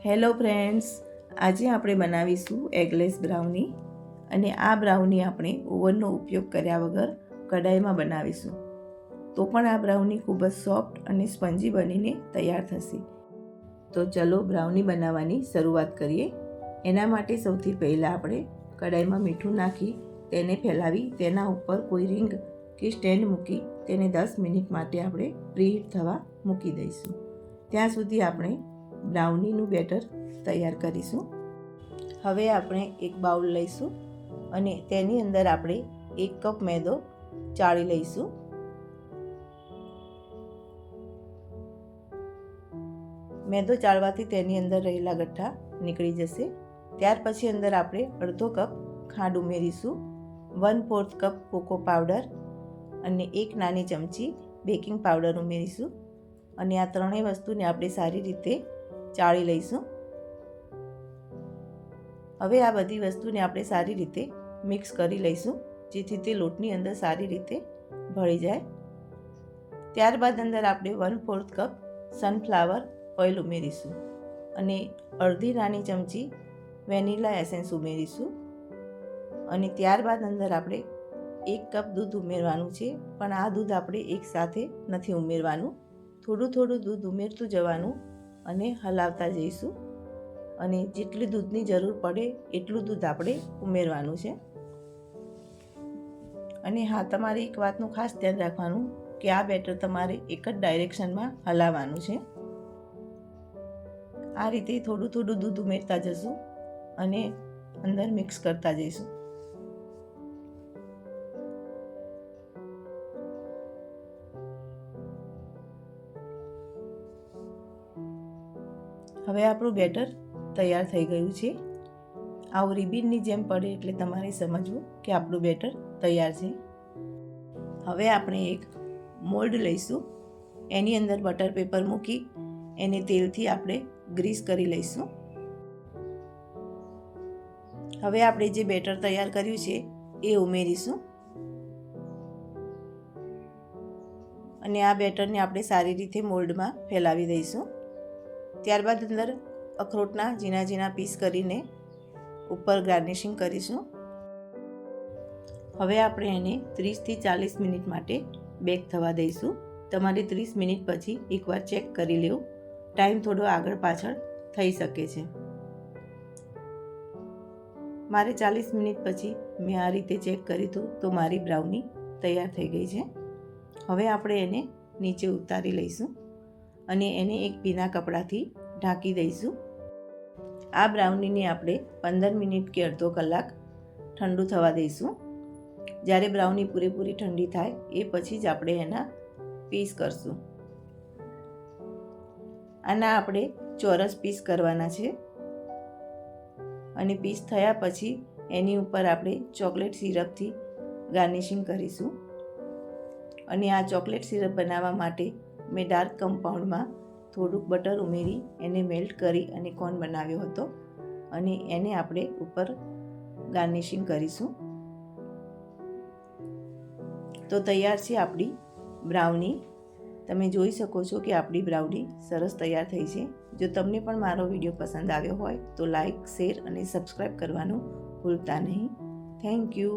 Hello friends, આજે આપણે બનાવીશું એગલેસ બ્રાઉની અને આ બ્રાઉની આપણે ઓવનનો ઉપયોગ કર્યા વગર કઢાઈમાં બનાવીશું. તો પણ આ બ્રાઉની ખૂબ જ સોફ્ટ અને સ્પંજી બનીને તૈયાર થશે. તો ચલો બ્રાઉની બનાવવાની શરૂઆત કરીએ. એના માટે સૌથી પહેલાં આપણે કઢાઈમાં મીઠું નાખી તેને ફેલાવી તેના ઉપર કોઈ રિંગ કે સ્ટેન્ડ મૂકી તેને 10 મિનિટ માટે આપણે પ્રીહીટ થવા મૂકી દઈશું. ત્યાં સુધી આપણે બ્રાઉનીનું બેટર તૈયાર કરીશું. હવે આપણે એક બાઉલ લઈશું અને તેની અંદર આપણે 1 કપ મેદો ચાળી લઈશું. મેદો ચાળવાથી તેની અંદર રહેલા ગઠ્ઠા નીકળી જશે. ત્યાર પછી અંદર આપણે અડધો કપ ખાંડ ઉમેરીશું, 1/4 કપ કોકો પાવડર અને 1 નાની ચમચી બેકિંગ પાવડર ઉમેરીશું અને આ ત્રણેય વસ્તુને આપણે સારી રીતે ચાળી લઈશું. હવે આ બધી વસ્તુને આપણે સારી રીતે મિક્સ કરી લઈશું જેથી તે લોટની અંદર સારી રીતે ભળી જાય. ત્યારબાદ અંદર આપણે 1/4 કપ સનફ્લાવર ઓઇલ ઉમેરીશું અને અડધી નાની ચમચી વેનીલા એસેન્સ ઉમેરીશું અને ત્યારબાદ અંદર આપણે 1 કપ દૂધ ઉમેરવાનું છે, પણ આ દૂધ આપણે એકસાથે નથી ઉમેરવાનું. થોડું થોડું દૂધ ઉમેરતું જવાનું અને હલાવતા જઈશું અને જેટલી દૂધની જરૂર પડે એટલું દૂધ આપણે ઉમેરવાનું છે. અને હા, તમારે એક વાતનું ખાસ ધ્યાન રાખવાનું કે આ બેટર તમારે એક જ ડાયરેક્શનમાં હલાવવાનું છે. આ રીતે થોડું થોડું દૂધ ઉમેરતા જશું અને અંદર મિક્સ કરતા જઈશું. હવે આપણું બેટર તૈયાર થઈ ગયું છે. આવું રિબિનની જેમ પડે એટલે તમારે સમજવું કે આપણું બેટર તૈયાર છે. હવે આપણે એક મોલ્ડ લઈશું, એની અંદર બટર પેપર મૂકી એને તેલથી આપણે ગ્રીસ કરી લઈશું. હવે આપણે જે બેટર તૈયાર કર્યું છે એ ઉમેરીશું અને આ બેટરને આપણે સારી રીતે મોલ્ડમાં ફેલાવી દઈશું. ત્યારબાદ અંદર અખરોટના ઝીણા ઝીણા પીસ કરીને ઉપર ગાર્નિશિંગ કરીશું. હવે આપણે એને 30થી 40 મિનિટ માટે બેક થવા દઈશું. તમારે 30 મિનિટ પછી એકવાર ચેક કરી લેવું, ટાઈમ થોડો આગળ પાછળ થઈ શકે છે. મારે 40 મિનિટ પછી મેં આ રીતે ચેક કર્યું હતું તો મારી બ્રાઉની તૈયાર થઈ ગઈ છે. હવે આપણે એને નીચે ઉતારી લઈશું અને એને એક ભીના કપડાથી ઢાંકી દઈશું. આ બ્રાઉનીને આપણે 15 મિનિટ કે અડધો કલાક ઠંડુ થવા દઈશું. જ્યારે બ્રાઉની પૂરેપૂરી ઠંડી થાય એ પછી જ આપણે એના પીસ કરશું. આના આપણે ચોરસ પીસ કરવાના છે અને પીસ થયા પછી એની ઉપર આપણે ચોકલેટ સિરપથી ગાર્નિશિંગ કરીશું. અને આ ચોકલેટ સિરપ બનાવવા માટે મેં ડાર્ક કમ્પાઉન્ડમાં થોડુંક બટર ઉમેરી એને મેલ્ટ કરી અને કોન બનાવ્યો હતો અને એને આપણે ઉપર ગાર્નિશિંગ કરીશું. તો તૈયાર છે આપણી બ્રાઉની. તમે જોઈ શકો છો કે આપણી બ્રાઉની સરસ તૈયાર થઈ છે. જો તમને પણ મારો વિડીયો પસંદ આવ્યો હોય તો લાઈક, શેર અને સબસ્ક્રાઈબ કરવાનું ભૂલતા નહીં. Thank you.